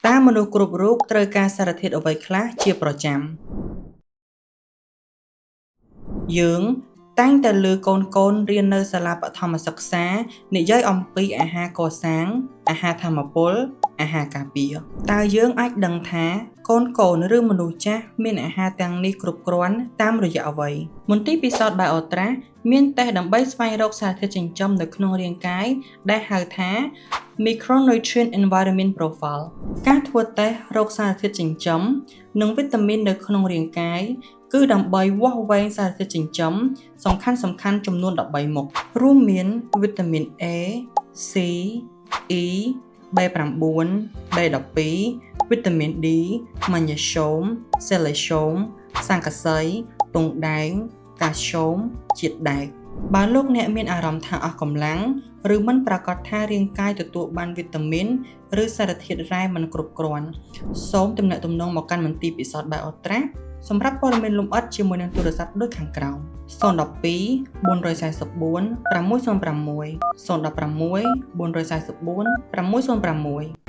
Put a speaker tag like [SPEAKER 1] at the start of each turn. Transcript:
[SPEAKER 1] តើមនុស្សគ្រប់រូបត្រូវការសារធាតុអ្វីខ្លះជាប្រចាំយើងតែងតែឮកូនរៀននៅសាលាបឋមសិក្សានិយាយអំពីអាហារកសាងអាហារថាមពលអាហារការពារតើយើងអាចដឹងថាកូនឬមនុស្សចាស់មានអាហារទាំងនេះគ្រប់គ្រាន់តាមរយៈអ្វីមន្ទីរពិសោធន៍ BioTrace មានតេស្តដើម្បីស្វែងរកសារធាតុចិញ្ចឹមនៅក្នុងរាងកាយដែលហៅថា Micronutrient Environment Profile ការធ្វើតេស្តរកសារធាតុចិញ្ចឹមនិងវីតាមីននៅក្នុងរាងកាយគឺដើម្បីវាស់វែងសារធាតុចិញ្ចឹមសំខាន់ចំនួន13មុខរួមមានវីតាមីន A, C, E, B9, B12 វីតាមីន D ម៉ាញ៉េស្យូម សេលេស្យូម ស័ង្កសី ទង់ដែង កាល់ស្យូម ជាតិដែកបើលោកអ្នកមានអារម្មណ៍ថាអស់កម្លាំងឬមិនប្រាកដថារាងកាយទទួលបានវីតាមីនឬសារធាតុរ៉ែមិនគ្រប់គ្រាន់សូមទំនាក់ទំនងមកកាន់មន្ទីរពិសោធន៍ BioTrace សម្រាប់ព័ត៌មានលម្អិតជាមួយនឹងទូរស័ព្ទដូចខាងក្រោម012 444 606 016 444 606